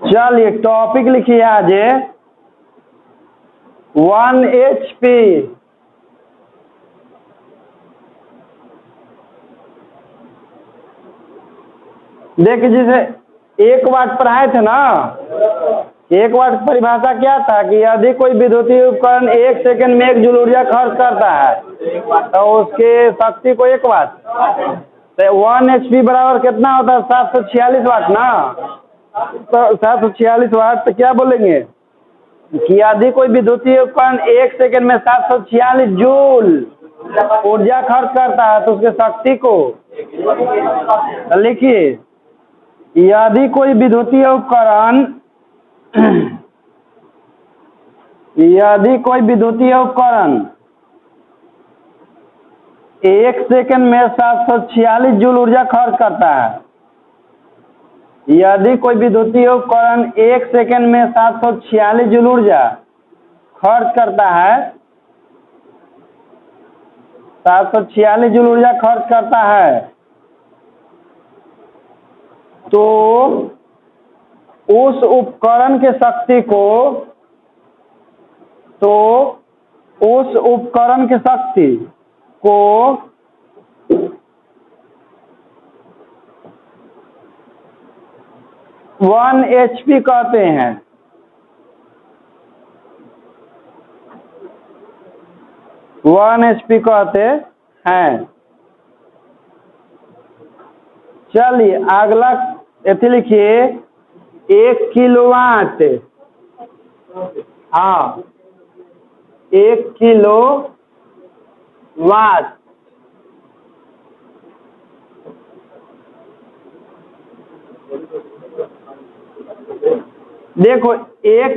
चलिए टॉपिक लिखिए आज 1 HP। देखिए जैसे 1 वाट पढ़ाए थे ना, 1 वाट की परिभाषा क्या था कि यदि कोई विद्युतीय उपकरण 1 सेकंड में 1 जूल ऊर्जा खर्च करता है तो उसके शक्ति को 1 वाट, तो 1 HP बराबर कितना होता है? 746 वाट ना। तो 746 वाट तो क्या बोलेंगे कि यदि कोई विद्युतीय उपकरण 1 सेकंड में 746 जूल ऊर्जा खर्च करता है तो उसके शक्ति को लिखिए, यदि कोई विद्युतीय उपकरण 1 सेकंड में 746 जूल ऊर्जा खर्च करता है, यदि कोई विद्युतीय उपकरण 1 सेकंड में 746 जूल ऊर्जा खर्च करता है, 746 जूल ऊर्जा खर्च करता है, तो उस उपकरण के शक्ति को 1 HP कहते हैं। कहते हैं। चलिए अगला ऐसे लिखिए 1 किलोवाट। हाँ 1 किलोवाट। देखो 1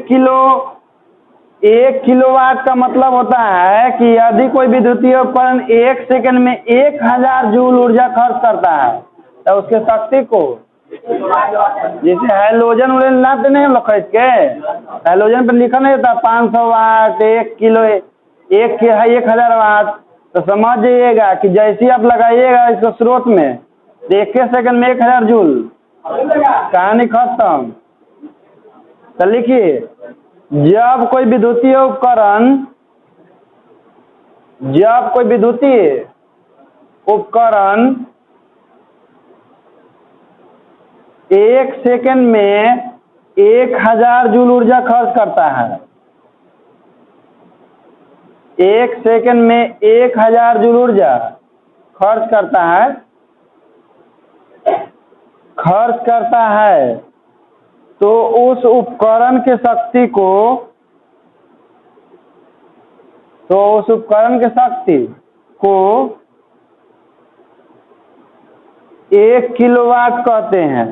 किलोवाट का मतलब होता है कि यदि कोई विद्युतीय उपकरण 1 सेकंड में 1000 जूल ऊर्जा खर्च करता है तो उसके शक्ति को, जैसे हैलोजन लाते नहीं हम लोग खरीद के, हैलोजन पर लिखा नहीं होता 500 वाट 1 किलो 1000 वाट, तो समझ जाइएगा कि जैसे ही आप लगाइएगा इसको स्रोत में तो 1 सेकंड में 1000 जूल, कहानी खत्म। तो लिखिए जब कोई विद्युतीय उपकरण 1 सेकंड में 1000 जूल ऊर्जा खर्च करता है, 1 सेकंड में 1000 जूल ऊर्जा खर्च करता है, तो उस उपकरण के शक्ति को 1 किलोवाट कहते हैं।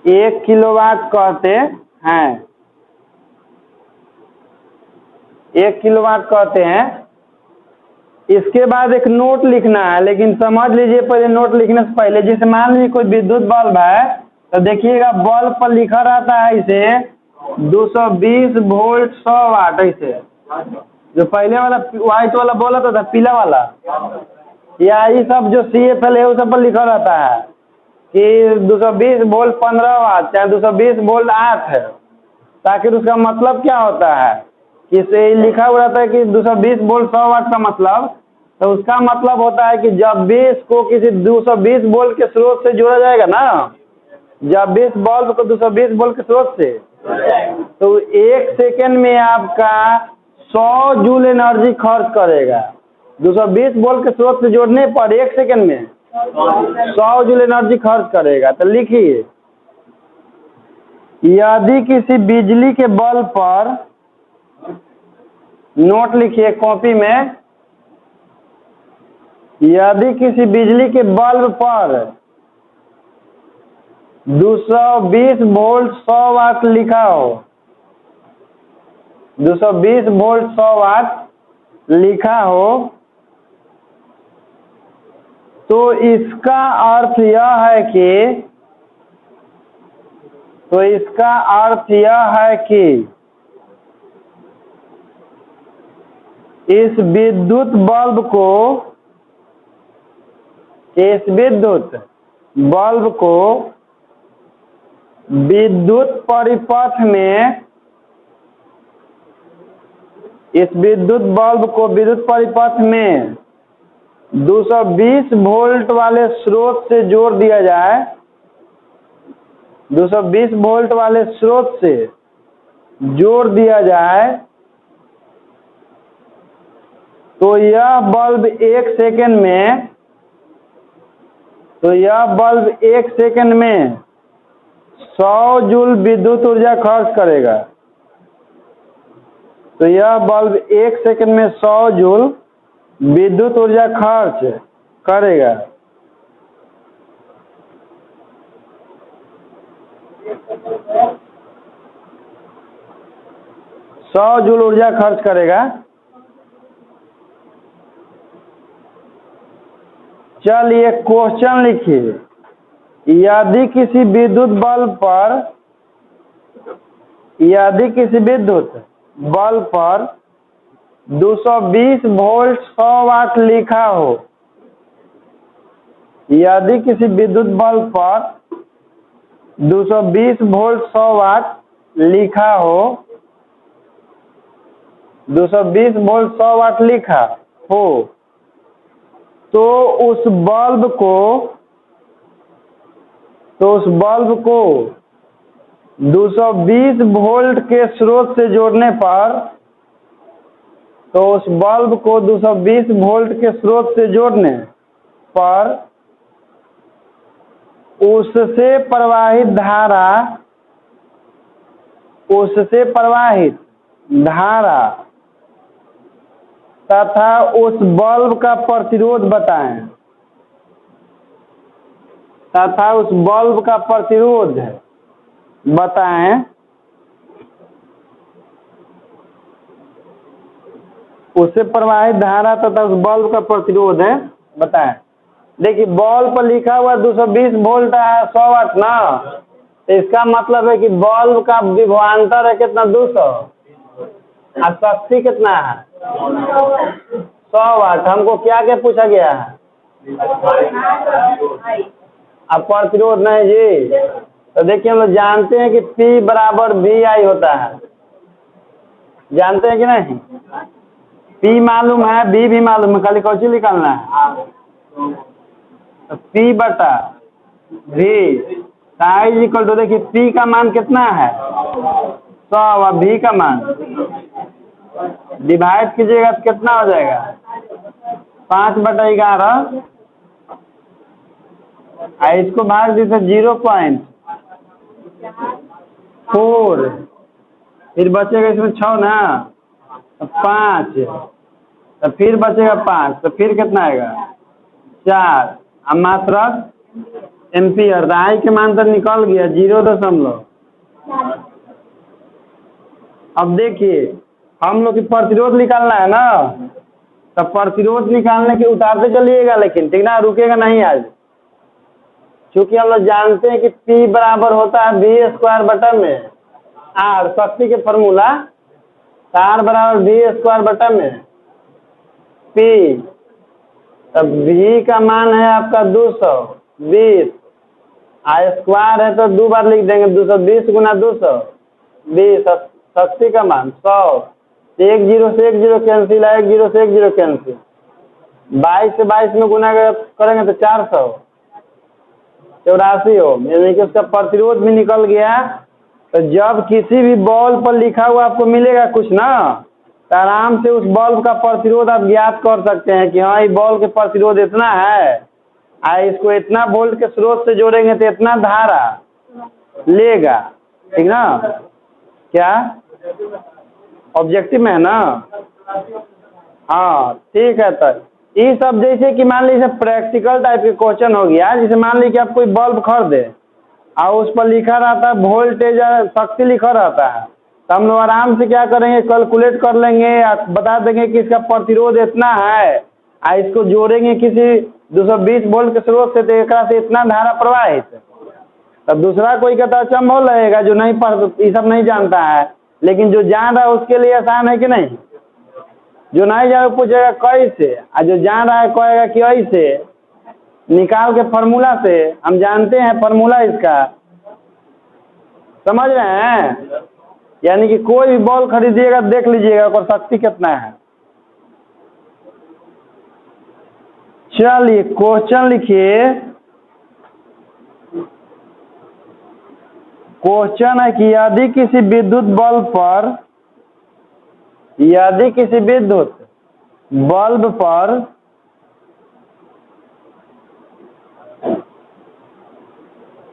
एक किलोवाट कहते हैं। इसके बाद एक नोट लिखना है, लेकिन समझ लीजिए पहले नोट लिखने से पहले, जैसे मान लीजिए कोई विद्युत बल्ब है तो देखिएगा बल्ब पर लिखा रहता है इसे 220 वोल्ट 100 वाट, ऐसे जो पहले वाला व्हाइट वाला बोला था पीला वाला, या ये सब जो CFL है वो सब पर लिखा रहता है कि 220 वोल्ट 15 वाट चाहे 220 वोल्ट 8 है, ताकि उसका मतलब क्या होता है कि इसे लिखा हुआ रहता है कि 220 वोल्ट 100 वाट का मतलब, तो उसका मतलब होता है कि जब भी इसको किसी 220 वोल्ट के स्रोत से जोड़ा जाएगा ना, जब भी इस बल्ब को 220 वोल्ट के स्रोत से, तो 1 सेकंड में आपका 100 जूल एनर्जी खर्च करेगा। 220 वोल्ट के स्रोत से जोड़ने पर 1 सेकंड में 100 जूल एनर्जी खर्च करेगा। तो लिखिए यदि किसी बिजली के बल्ब पर, नोट लिखिए कॉपी में, यदि किसी बिजली के बल्ब पर 220 वोल्ट 100 वाट लिखा हो, 220 वोल्ट 100 वाट लिखा हो, तो इसका अर्थ यह है कि इस विद्युत बल्ब को विद्युत परिपथ में 220 वोल्ट वाले स्रोत से जोड़ दिया जाए, 220 वोल्ट वाले स्रोत से जोड़ दिया जाए, तो यह बल्ब 1 सेकंड में 100 जूल विद्युत ऊर्जा खर्च करेगा। तो यह बल्ब 1 सेकंड में 100 जूल विद्युत ऊर्जा खर्च करेगा। ऊर्जा खर्च करेगा। चलिए क्वेश्चन लिखिए, यदि किसी विद्युत बल्ब पर 220 वोल्ट 100 वाट लिखा हो, यदि किसी विद्युत बल्ब पर 220 वोल्ट 100 वाट लिखा हो, 220 वोल्ट 100 वाट लिखा हो, तो उस बल्ब को 220 वोल्ट के स्रोत से जोड़ने पर, उससे प्रवाहित धारा तथा उस बल्ब का प्रतिरोध बताएं। उससे प्रवाहित धारा तथा उस बल्ब का प्रतिरोध बताएं। देखिए बल्ब पर लिखा हुआ 220 वोल्ट है 100 वाट ना, तो इसका मतलब है कि बल्ब का विभवांतर है कितना 200 और शक्ति कितना है 100 वाट। हमको क्या क्या पूछा गया है? अब प्रतिरोध नहीं जी। तो देखिए हम लोग जानते हैं कि P बराबर VI होता है, जानते हैं कि नहीं? P मालूम है, V भी मालूम है, खाली कौन निकालना है? तो P बटा V इज इक्वल टू, देखिए P का मान कितना है 100 और V का मान डिवाइड कीजिएगा तो कितना हो जाएगा 5/11, इसको भाग दीजिए 0.4, फिर बचेगा इसमें 6 ना, तो 5, तो फिर बचेगा 5, तो फिर कितना आएगा 4 और मात्रक एम्पियर। I के मान तो निकल गया 0. अब देखिए हम लोग की प्रतिरोध निकालना है ना, तो प्रतिरोध निकालने के उतारते चलिएगा, लेकिन ठीक ना, रुकेगा नहीं आज, क्योंकि हम लोग जानते हैं कि P बराबर होता है V² R, शक्ति के फार्मूला R बराबर V² P। तब V का मान है आपका 220, स्क्वायर है तो 2 बार लिख देंगे, 220 गुना 220, शक्ति का मान 100, 1 0 से 1 0 कैंसिल है, 1 0 से 1 0 कैंसिल, 22 से 22 में गुना करेंगे तो 484 ओम, यानी कि उसका प्रतिरोध भी निकल गया। तो जब किसी भी बॉल पर लिखा हुआ आपको मिलेगा कुछ ना, तो आराम से उस बल्ब का प्रतिरोध आप ज्ञात कर सकते हैं कि हाँ ये बॉल के प्रतिरोध इतना है, इसको इतना वोल्ट के स्रोत से जोड़ेंगे तो इतना धारा लेगा, ठीक ना? क्या ऑब्जेक्टिव में है ना? हाँ ठीक है। तो ये सब जैसे कि मान लीजिए प्रैक्टिकल टाइप के क्वेश्चन हो गया, जैसे मान लीजिए कि आप कोई बल्ब खरीदे और उस पर लिखा रहता है वोल्टेज और शक्ति लिखा रहता है, तो हम लोग आराम से क्या करेंगे कैलकुलेट कर लेंगे, बता देंगे कि इसका प्रतिरोध इतना है, इसको जोड़ेंगे किसी 220 वोल्ट के स्रोत से, तो एक से इतना धारा प्रवाहित। तब दूसरा कोई कहता अचंभव लगेगा जो नहीं पढ़ ये सब नहीं जानता है, लेकिन जो जान रहा है उसके लिए आसान है कि नहीं? जो नहीं जाए पूछेगा कैसे, और जो जान रहा है कहेगा कि ऐसे। निकाल के फार्मूला से, हम जानते हैं फार्मूला इसका, समझ रहे हैं। यानी कि कोई भी बॉल खरीदिएगा देख लीजिएगा और शक्ति कितना है। चलिए क्वेश्चन लिखिए। क्वेश्चन है कि यदि किसी विद्युत बल्ब पर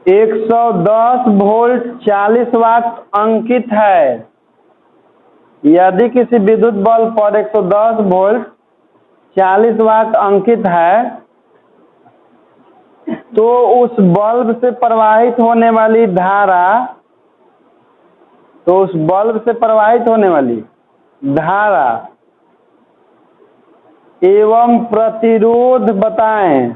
110 वोल्ट 40 वाट अंकित है। यदि किसी विद्युत बल्ब पर 110 वोल्ट 40 वाट अंकित है, तो उस बल्ब से प्रवाहित होने वाली धारा एवं प्रतिरोध बताएं।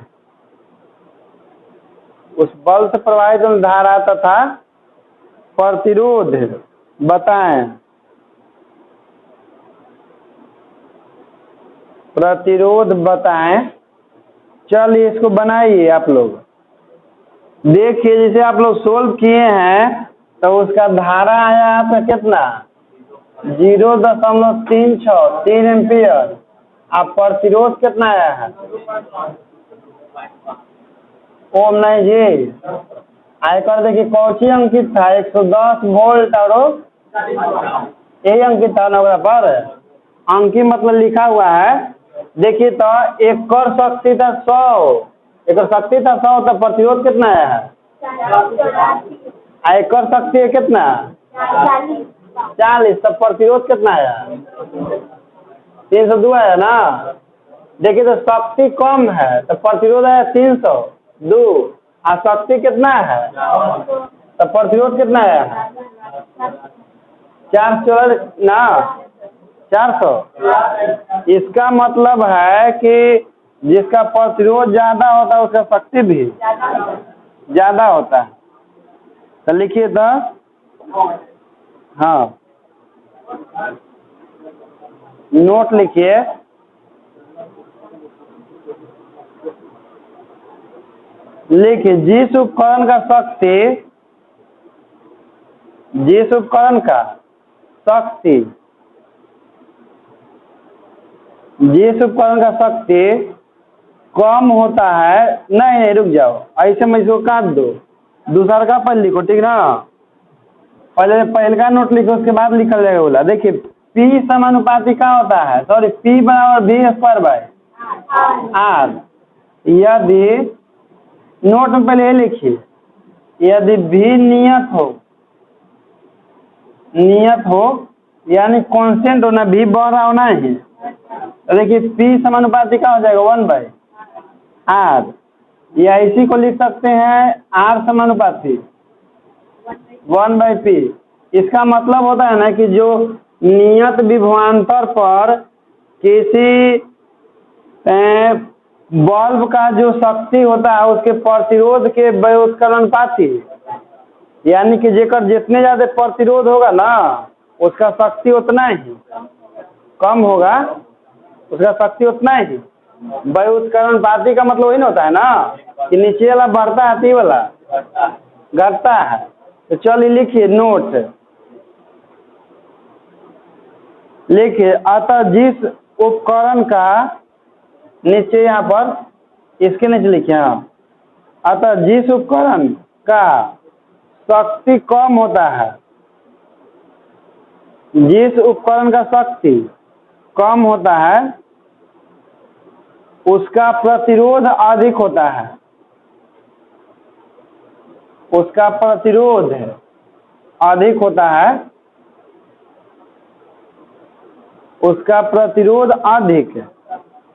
उस बल्ब से प्रवाहित होने धारा तथा प्रतिरोध बताएं। चलिए इसको बनाइए आप लोग। देखिए जैसे आप लोग सोल्व किए हैं तो उसका धारा आया आपका कितना 0.363 एम्पियर। आप प्रतिरोध कितना आया है ओम नहीं जी। आयकर देखिए कौची अंकित था 110 वोल्ट और यही अंकित था ना पर अंकी मतलब लिखा हुआ है। देखिए तो एकर शक्ति था 100, एकर शक्ति था 100 तो प्रतिरोध कितना आया है एकर शक्ति है कितना 40 तब प्रतिरोध कितना आया 302 आया ना। देखिए तो शक्ति कम है तो प्रतिरोध आया 302 और शक्ति कितना है तो प्रतिरोध कितना आया 400 ना 400। इसका मतलब है कि जिसका प्रतिरोध ज्यादा होता है उसका शक्ति भी ज्यादा होता है। तो लिखिए तो हाँ नोट लिखिए। लिखिए जिस उपकरण का शक्ति कम होता है। नहीं रुक जाओ, ऐसे में इसको काट दो, दूसरा का पहले लिखो ठीक ना। पहले का नोट लिखो उसके बाद लिखा जाएगा बोला। देखिए P समानुपाती क्या होता है सॉरी P बराबर V²/R। यदि नोट में पहले ये लिखिए यदि V नियत हो यानी कांस्टेंट होना, V बढ़ रहा होना है तो देखिए P समानुपाती क्या हो जाएगा 1/R या इसी को लिख सकते हैं R समानुपाती 1/P। इसका मतलब होता है ना कि जो नियत विभवांतर पर किसी बल्ब का जो शक्ति होता है उसके प्रतिरोध के व्युत्क्रमानुपाती, यानी कि जेकर जितने ज्यादा प्रतिरोध होगा ना उसका शक्ति उतना ही कम होगा, उसका शक्ति उतना ही। व्युत्क्रमानुपाती का मतलब वही ना होता है ना कि नीचे वाला बढ़ता है वाला घटता है। तो चलिए लिखिए नोट लिखिए। अतः जिस उपकरण का नीचे यहाँ पर इसके नीचे लिखिए हाँ। अतः जिस उपकरण का शक्ति कम होता है, जिस उपकरण का शक्ति कम होता है उसका प्रतिरोध अधिक होता है, उसका प्रतिरोध अधिक होता है, उसका प्रतिरोध अधिक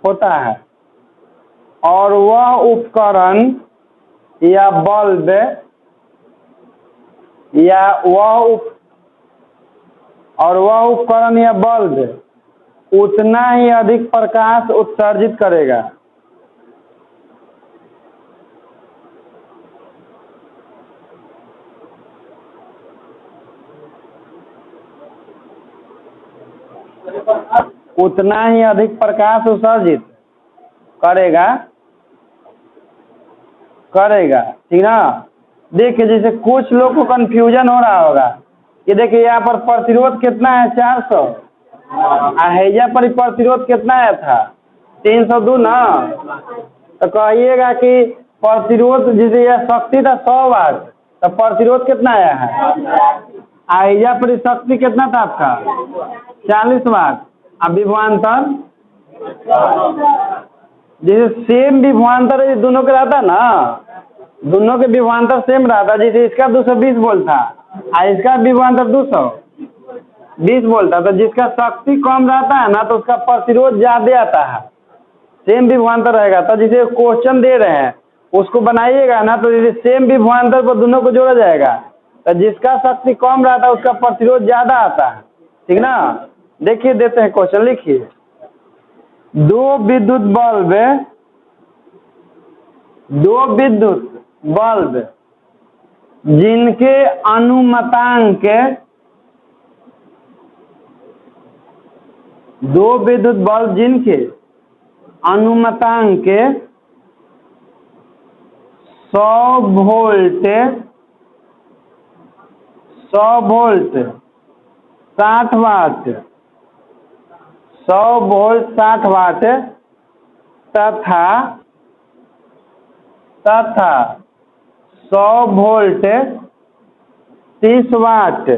होता है और वह उपकरण या बल्ब या वह उपकरण या बल्ब उतना ही अधिक प्रकाश उत्सर्जित करेगा। उतना ही अधिक प्रकाश उत्सर्जित करेगा, ठीक ना। देखिए जैसे कुछ लोग को कंफ्यूजन हो रहा होगा कि देखिए यहाँ पर प्रतिरोध कितना है 400, हैजा पर प्रतिरोध कितना आया था 302 ना। तो कहिएगा कि प्रतिरोध जैसे यह शक्ति था 100 वाट, तो प्रतिरोध कितना आया है, हैजा पर शक्ति कितना था आपका 40 वाट। अब विभवांतर जैसे सेम विभवांतर दोनों के रहता ना, दोनों के विभवांतर सेम रहता। जैसे इसका 220 वोल्ट था और इसका विभवांतर 220 वोल्ट था, तो जिसका शक्ति कम रहता है ना तो उसका प्रतिरोध ज्यादा आता है, सेम विभवांतर रहेगा। तो जैसे क्वेश्चन दे रहे हैं उसको बनाइएगा ना, तो जैसे सेम विभवांतर पर दोनों को जोड़ा जाएगा, तो जिसका शक्ति कम रहता है उसका प्रतिरोध ज्यादा आता है, ठीक ना। देखिए देते हैं क्वेश्चन, लिखिए दो विद्युत बल्ब जिनके अनुमतांक 100 वोल्ट 60 वाट 100 वोल्ट 60 वाट तथा 100 वोल्ट 30 वाट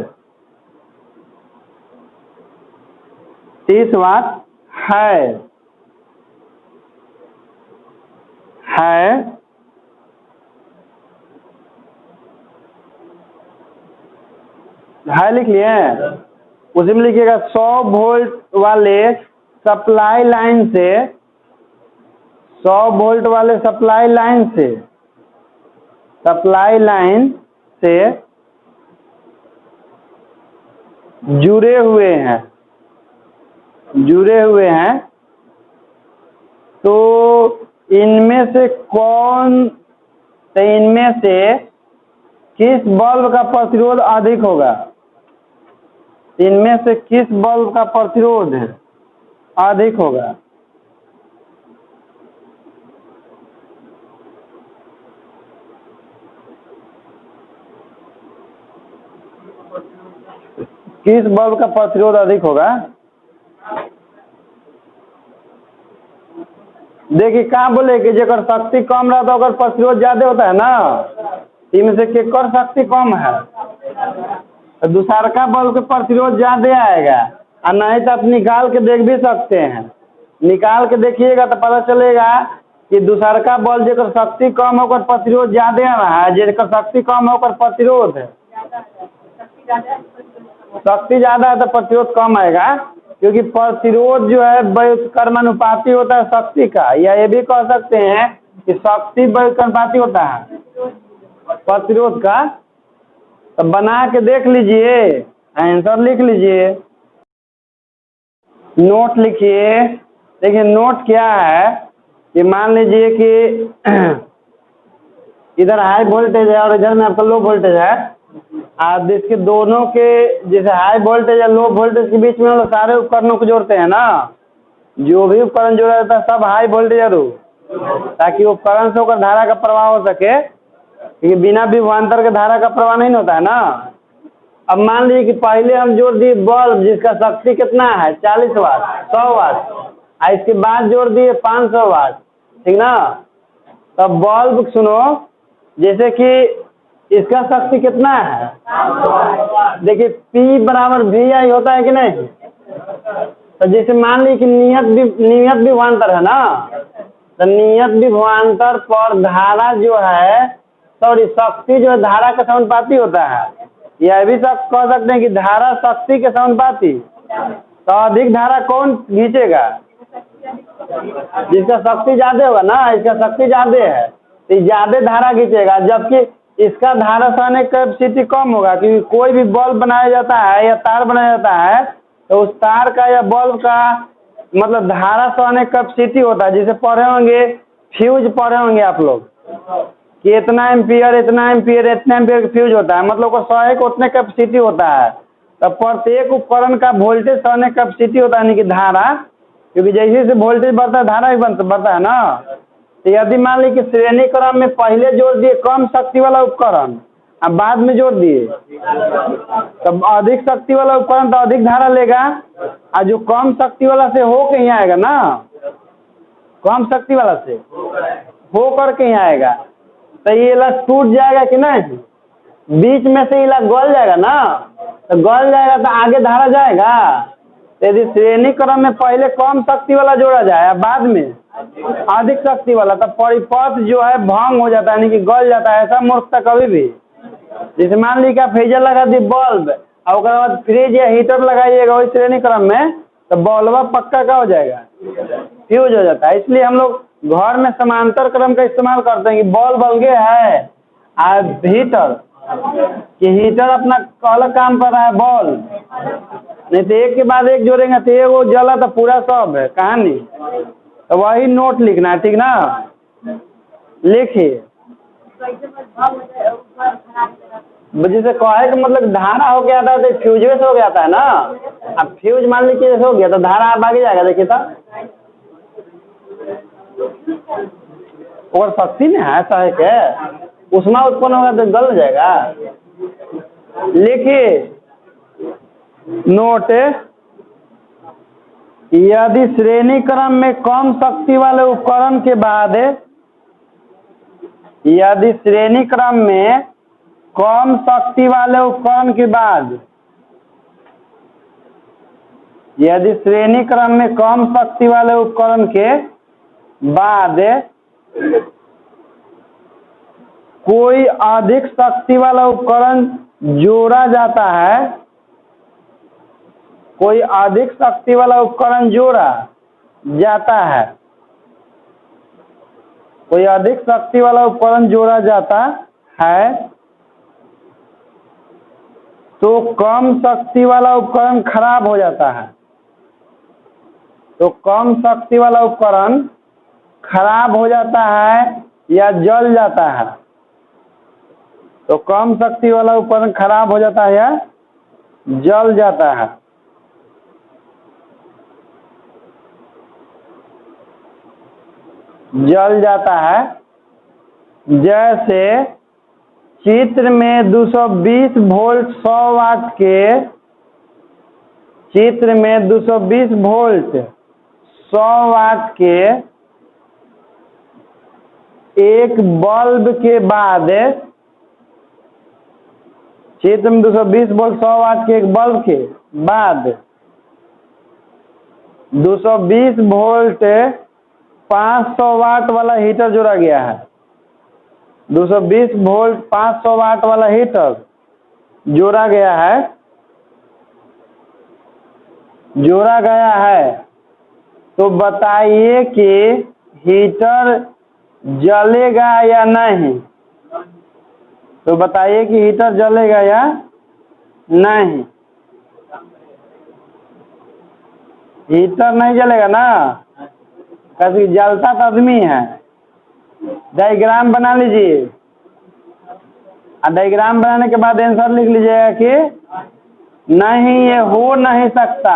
है लिख लिए। उसी में लिखिएगा 100 वोल्ट वाले सप्लाई लाइन से 100 वोल्ट वाले सप्लाई लाइन से जुड़े हुए हैं तो इनमें से किस बल्ब का प्रतिरोध अधिक होगा, इनमें से किस बल्ब का प्रतिरोध अधिक होगा। किस बल्ब का प्रतिरोध अधिक होगा। देखिए कहाँ बोले कि जेकर शक्ति कम रहता है प्रतिरोध ज्यादा होता है ना, इनमें से केकर शक्ति कम है तो दूसरका बल्ब का प्रतिरोध ज्यादा आएगा। और नहीं तो आप निकाल के देख भी सकते हैं, निकाल के देखिएगा तो पता चलेगा कि दूसरका बल्ब जेकर शक्ति कम होकर प्रतिरोध ज्यादा आ रहा है, जेकर शक्ति कम होकर प्रतिरोध शक्ति ज्यादा है तो प्रतिरोध कम आएगा, क्योंकि प्रतिरोध जो है व्युत्क्रमानुपाती होता है शक्ति का, या ये भी कह सकते हैं कि शक्ति व्युत्क्रमानुपाती होता है प्रतिरोध का। तो बना के देख लीजिए, आंसर लिख लीजिए, नोट लिखिए। देखिए नोट क्या है कि मान लीजिए कि इधर हाई वोल्टेज है और इधर में आपका लो वोल्टेज है। आप इसके दोनों के जैसे हाई वोल्टेज या लो वोल्टेज के बीच में हम लोग सारे उपकरणों को जोड़ते हैं ना, जो भी उपकरण जोड़ा जाता है सब हाई वोल्टेज ताकि उपकरण से होकर धारा का प्रवाह हो सके, क्योंकि बिना विभवांतर के धारा का प्रवाह नहीं होता है ना। अब मान लीजिए कि पहले हम जोड़ दिए बल्ब जिसका शक्ति कितना है 40 वाट 100 वाट, और इसके बाद जोड़ दिए 500 वाट, ठीक ना। तब बल्ब सुनो, जैसे कि इसका शक्ति कितना है, देखिए P बराबर VI होता है कि नहीं। तो जैसे मान लीजिए कि नियत विभवांतर है ना, तो नियत विभवांतर पर धारा जो है शक्ति जो है धारा के समानुपाती होता है। यह भी सब कह सकते हैं कि धारा शक्ति के समानुपाती। तो अधिक धारा कौन खींचेगा, जिसका शक्ति ज्यादा होगा ना, इसका शक्ति ज्यादा है तो ज्यादा धारा खींचेगा, जबकि इसका धारा सहने कैपेसिटी कम होगा। क्योंकि कोई भी बल्ब बनाया जाता है या तार बनाया जाता है तो उस तार का या बल्ब का मतलब धारा सहने कैपेसिटी होता है। जैसे पढ़े होंगे फ्यूज पढ़े होंगे आप लोग कि इतना एम्पियर का फ्यूज होता है, मतलब 100 का उतने कैपेसिटी होता है। तो प्रत्येक उपकरण का वोल्टेज सहने कैपेसिटी होता है, यानी कि धारा क्योंकि जैसे जैसे वोल्टेज बढ़ता है धारा भी बढ़ता है ना। तो यदि मान ली कि श्रेणी क्रम में पहले जोड़ दिए कम शक्ति वाला उपकरण अब बाद में जोड़ दिए, तब अधिक शक्ति वाला उपकरण तो अधिक धारा लेगा, और जो कम शक्ति वाला से हो के ही आएगा ना, कम शक्ति वाला से हो करके ही आएगा, तो ये इलाज टूट जाएगा कि नहीं, बीच में से इलाज गल जाएगा ना, तो गल जाएगा तो आगे धारा जाएगा। यदि श्रेणी क्रम में पहले कम शक्ति वाला जोड़ा जाए बाद में अधिक शक्ति वाला, तब परिपथ जो है भंग हो जाता है, यानी कि गल जाता है। ऐसा मूर्खता कभी भी, जैसे मान ली कि फ्रीजर लगा दी बल्ब और उसके बाद फ्रिज या हीटर लगाइएगा वही श्रेणी क्रम में, तो बल्ब पक्का का हो जाएगा, फ्यूज हो जाता है। इसलिए हम लोग घर में समांतर क्रम का इस्तेमाल करते हैं कि बल्ब अलगे है और हीटर, कि हीटर अपना अलग काम कर रहा है, बल्ब नहीं तो एक के बाद एक जोड़ेंगे तो ये वो जला तो पूरा सब है कहानी। तो वही नोट लिखना है, ठीक ना, लिखिए। जैसे कहे का मतलब धारा हो गया था तो फ्यूजवे से हो गया था ना, अब फ्यूज मान लीजिए जैसे हो गया तो धारा आप आगे जाएगा, देखिए था और शक्ति में है सहे के उष्मा उत्पन्न होगा तो गल जाएगा। लिखिए नोट, यदि श्रेणी क्रम में कम शक्ति वाले उपकरण के बाद, यदि श्रेणी क्रम में कम शक्ति वाले उपकरण के बाद, यदि श्रेणी क्रम में कम शक्ति वाले उपकरण के बाद कोई अधिक शक्ति वाला उपकरण जोड़ा जाता है, कोई अधिक शक्ति वाला उपकरण जोड़ा जाता है, कोई अधिक शक्ति वाला उपकरण जोड़ा जाता है, तो कम शक्ति वाला उपकरण खराब हो जाता है, तो कम शक्ति वाला उपकरण खराब हो जाता है या जल जाता है, तो कम शक्ति वाला उपकरण खराब हो जाता है या जल जाता है। जल जाता है, जैसे चित्र में 220 वोल्ट 100 वाट के, चित्र में 220 वोल्ट 100 वाट के एक बल्ब के बाद, चित्र में 220 वोल्ट 100 वाट के एक बल्ब के बाद 220 वोल्ट 500 वाट वाला हीटर जोड़ा गया है, 220 वोल्ट 500 वाट वाला हीटर जोड़ा गया है, जोड़ा गया है, तो बताइए कि हीटर जलेगा या नहीं, तो बताइए कि हीटर जलेगा या नहीं। हीटर नहीं जलेगा ना, कैसे जलता तो आदमी है। डायग्राम बना लीजिए और डायग्राम बनाने के बाद आंसर लिख लीजिएगा कि नहीं ये हो नहीं सकता।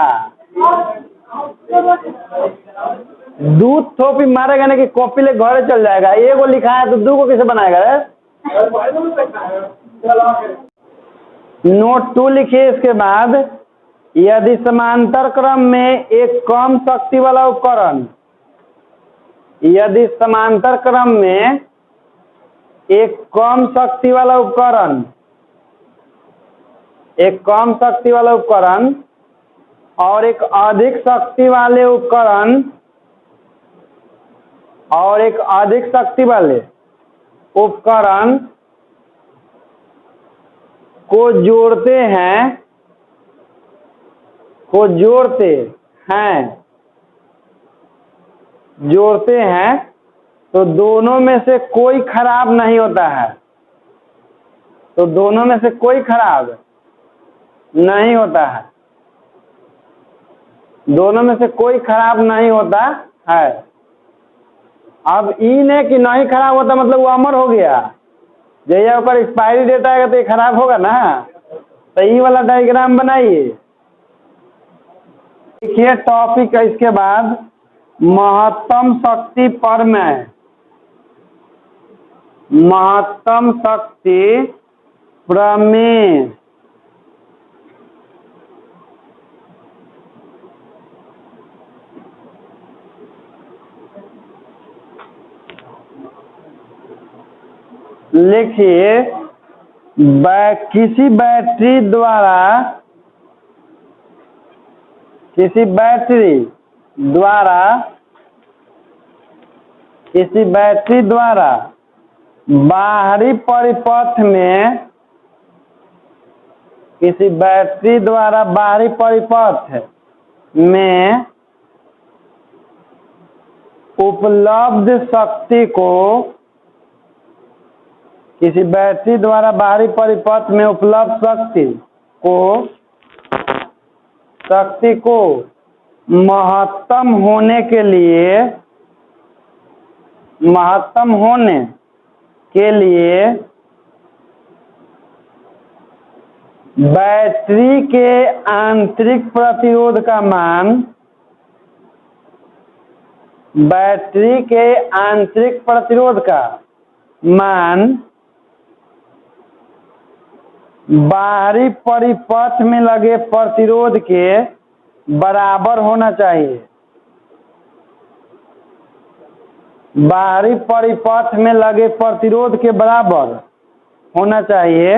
दूध थोपी मारेगा ना कि कॉपी ले घरे चल जाएगा, एगो लिखा है तो दो को कैसे बनाएगा रे। नोट 2 लिखिए। इसके बाद यदि समांतर क्रम में एक कम शक्ति वाला उपकरण, यदि समांतर क्रम में एक कम शक्ति वाला उपकरण, एक कम शक्ति वाला उपकरण और एक अधिक शक्ति वाले उपकरण और एक अधिक शक्ति वाले उपकरण को जोड़ते हैं, को जोड़ते हैं, जोड़ते हैं, तो दोनों में से कोई खराब नहीं होता है, तो दोनों में से कोई खराब नहीं होता है, दोनों में से कोई खराब नहीं होता है। अब इन है कि नहीं खराब होता मतलब वो अमर हो गया, जैसे ऊपर एक्सपायरी डेट आएगा तो ये खराब होगा ना। तो ये वाला डायग्राम बनाइए। देखिए टॉपिक है इसके बाद महत्तम शक्ति प्रमेय। महत्तम शक्ति प्रमेय लिखिए किसी बैटरी द्वारा बाहरी परिपथ में उपलब्ध शक्ति को किसी बैटरी द्वारा बाहरी परिपथ में उपलब्ध शक्ति को महत्तम होने के लिए बैटरी के आंतरिक प्रतिरोध का मान बाहरी परिपथ में लगे प्रतिरोध के बराबर होना चाहिए। बाहरी परिपथ में लगे प्रतिरोध के बराबर होना चाहिए।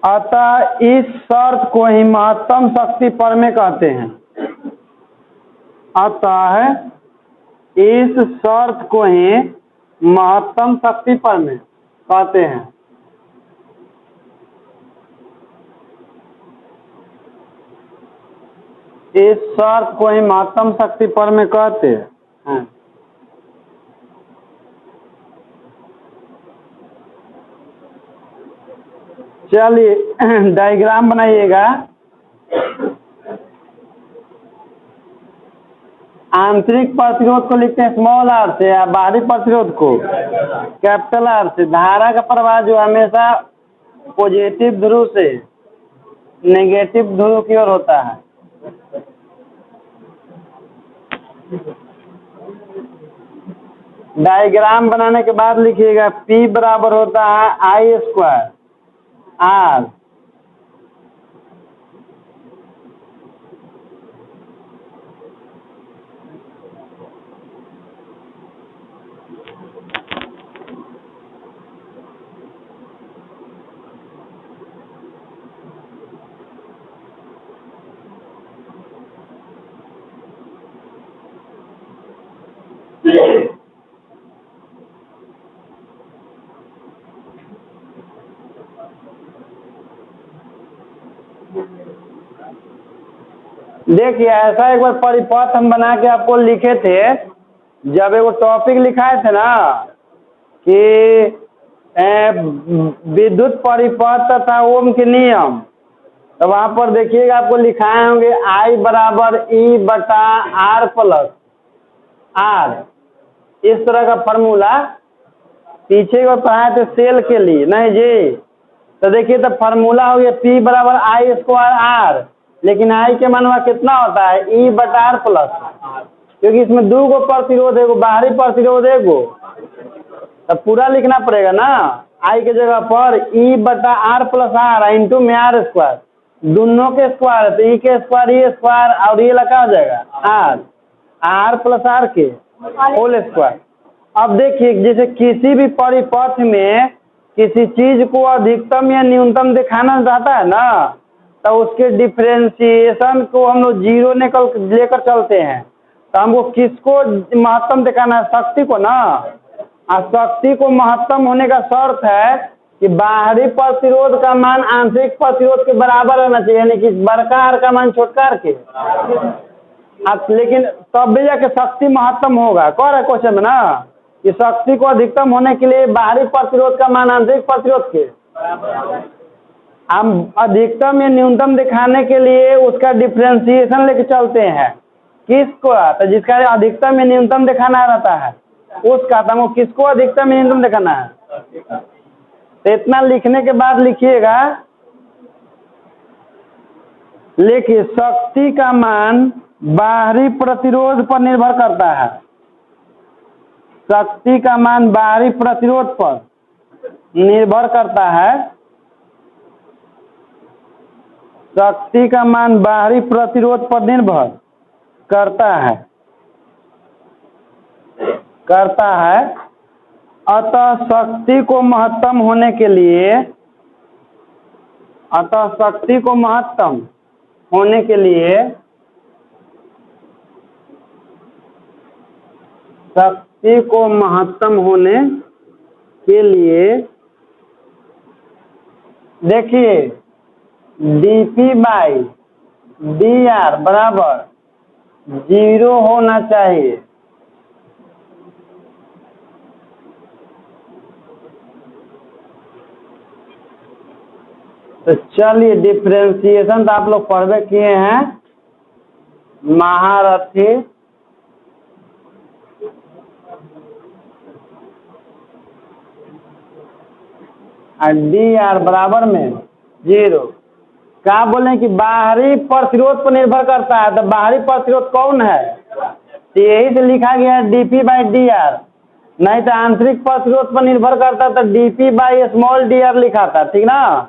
अतः इस शर्त को ही महत्तम शक्ति प्रमेय कहते हैं। इस शर्त को ही महत्तम शक्ति प्रमेय कहते हैं। इस शर्त को ही महत्तम शक्ति प्रमेय कहते हैं। चलिए डायग्राम बनाइएगा। आंतरिक प्रतिरोध को लिखते हैं स्मॉल आर से या बाहरी प्रतिरोध को कैपिटल आर से। धारा का प्रवाह जो हमेशा पॉजिटिव ध्रुव से नेगेटिव ध्रुव की ओर होता है। डायग्राम बनाने के बाद लिखिएगा P बराबर होता है I स्क्वायर R। देखिए ऐसा एक बार परिपथ हम बना के आपको लिखे थे जब एक टॉपिक लिखाए थे ना कि विद्युत परिपथ तथा ओम के नियम। तो वहाँ पर देखिएगा आपको लिखाए होंगे I बराबर E बटा R प्लस R। इस तरह का फार्मूला पीछे को पढ़ाए थे सेल के लिए नहीं जी। तो देखिए तो फार्मूला हो गया P बराबर I स्क्वायर R, लेकिन I के मानवा कितना होता है E बटा R प्लस, क्योंकि इसमें दो गो प्रतिरोध है, बाहरी प्रतिरोध है गो, तो पूरा लिखना पड़ेगा ना। I के जगह पर E बटा R प्लस R इंटू में R स्क्वायर, दोनों के स्क्वायर तो E के स्क्वायर E स्क्वायर और ये लगा हो जाएगा R प्लस R के होल स्क्वायर। अब देखिए जैसे किसी भी परिपथ में किसी चीज को अधिकतम या न्यूनतम दिखाना चाहता है ना, तो उसके डिफरेंशिएशन को हम लोग जीरो लेकर चलते हैं। तो हमको किसको महत्तम दिखाना है? शक्ति को ना। और शक्ति को महत्तम होने का शर्त है कि बाहरी प्रतिरोध का मान आंतरिक प्रतिरोध के बराबर होना चाहिए, यानी कि बड़का आर का मान छोटका आर के। लेकिन तब भी जाके शक्ति महत्तम होगा। कह रहे क्वेश्चन में ना कि शक्ति को अधिकतम होने के लिए बाहरी प्रतिरोध का मान आंतरिक प्रतिरोध के, हम अधिकतम या न्यूनतम दिखाने के लिए उसका डिफरेंशिएशन लेके चलते हैं। किसको? तो जिसका अधिकतम या न्यूनतम दिखाना रहता है उसका, तो हमको किसको अधिकतम या न्यूनतम दिखाना है? तो इतना लिखने के बाद लिखिएगा, लेकिन शक्ति का मान बाहरी प्रतिरोध पर निर्भर करता है। शक्ति का मान बाहरी प्रतिरोध पर निर्भर करता है। शक्ति का मान बाहरी प्रतिरोध पर निर्भर करता है। अतः शक्ति को महत्तम होने के लिए शक्ति को महत्तम होने के लिए देखिए dP/dR बराबर 0 होना चाहिए। तो चलिए, डिफरेंशिएशन तो आप लोग पढ़वे किए हैं, महारथी। dr बराबर में 0। क्या बोले कि बाहरी प्रतिरोध पर निर्भर करता है, तो बाहरी प्रतिरोध कौन है? तो यही से लिखा गया है dP/dr। नहीं तो आंतरिक प्रतिरोध पर निर्भर करता तो dP/dr लिखा था, ठीक ना।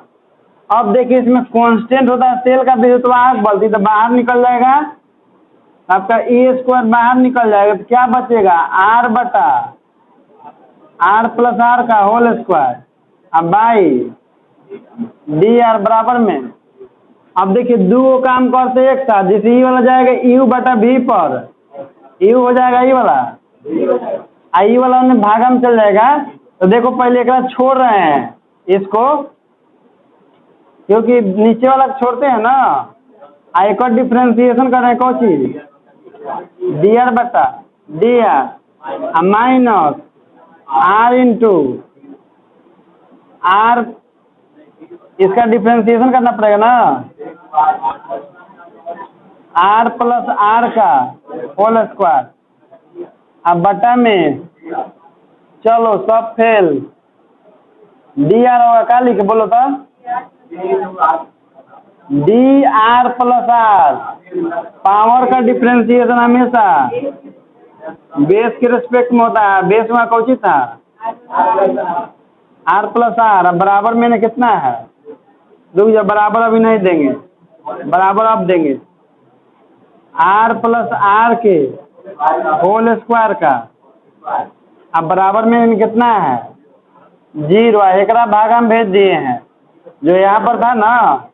अब देखिए, इसमें कांस्टेंट होता है सेल का विद्युतवाहक बल, तो बाहर निकल जाएगा आपका E² बाहर निकल जाएगा। तो क्या बचेगा? R/R+R का होल स्क्वायर अब बाई dr बराबर में। अब देखिए, दो काम करते एक साथ, जैसे ई वाला जाएगा U/V पर, U हो जाएगा ई वाला, ई वाला में भागा में चल जाएगा। तो देखो, पहले एक छोड़ रहे हैं इसको, क्योंकि नीचे वाला छोड़ते हैं ना। एक और डिफ्रेंसिएशन कर रहे हैं, कौन चीज? dr माइनस R इसका डिफ्रेंसिएशन करना पड़ेगा ना, R+R का होल स्क्वायर अब बटा में, चलो सब फेल, dr होगा, क्या लिखे बोलो तो? dr+r। पावर का डिफ्रेंसिएशन हमेशा बेस के रिस्पेक्ट में होता है। बेस में कौन सी था? R+R। बराबर में कितना है? रुक जा, बराबर अभी नहीं देंगे, बराबर अब देंगे। R+R के होल स्क्वायर का अब बराबर में कितना है? 0। एक भागा में भेज दिए हैं, जो यहाँ पर था ना,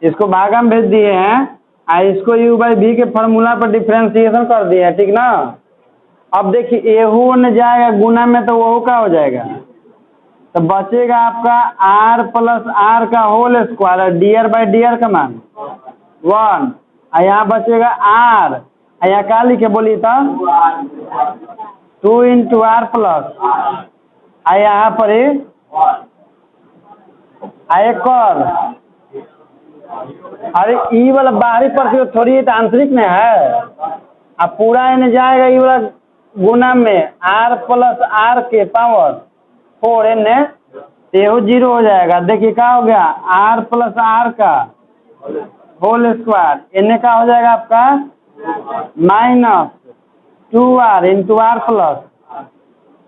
इसको भागा में भेज दिए हैं, इसको U/V के फॉर्मूला पर डिफ्रेंसिएशन कर दिए हैं, ठीक ना। अब देखिए, एहू ने जाएगा गुना में, तो वो क्या हो जाएगा? तो बचेगा आपका R+R का होल स्क्वायर, dr/dr का मान 1, यहाँ बचेगा R, यहाँ क्या लिखे बोलिए तो? 2 × R+, यहाँ पर एक और, अरे ई वाला बाहरी प्रतिरोध थोड़ी है, तो आंतरिक में है। अब पूरा इन्हें जाएगा ई वाला गुना में R+R के पावर 4 इन्हें, तो 0 हो जाएगा। देखिए क्या हो गया? R+R का होल स्क्वायर इन्हें क्या हो जाएगा आपका? -2R × R+,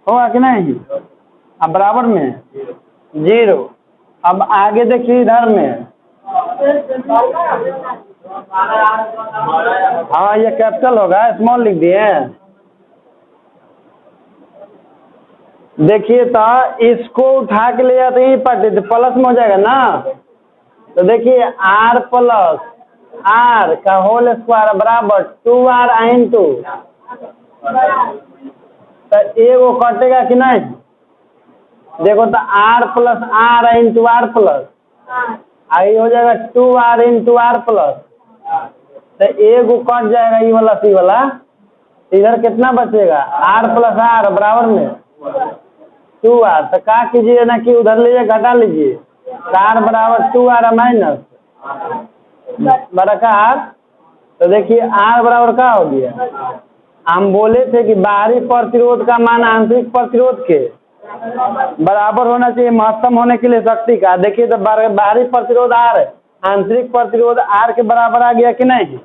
होगा कि नहीं? अब बराबर में 0। अब आगे देखिए इधर में, हाँ ये कैपिटल होगा, स्मॉल लिख दिए। देखिए तो इसको उठा के ले जाते ही पढ़ते तो प्लस में हो जाएगा ना। तो देखिए R+R का होल स्क्वायर बराबर 2R × तो एगो कटेगा कि नहीं? देखो तो R+R × R+, आई हो जाएगा 2R × R+, तो एगो कट जाएगा ई वाला सी वाला, इधर कितना बचेगा? R+R बराबर में 2R। तो क्या कीजिए ना कि उधर लीजिए, घटा लीजिए, R बराबर 2R माइनस बड़ा का R। तो देखिए R बराबर क्या हो गया? हम बोले थे कि बाहरी प्रतिरोध का मान आंतरिक प्रतिरोध के बराबर होना चाहिए महत्तम होने के लिए शक्ति का। देखिए तो बाहरी प्रतिरोध R, आंतरिक प्रतिरोध R के बराबर आ गया कि नहीं?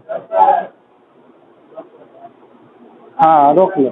हाँ रोक लो।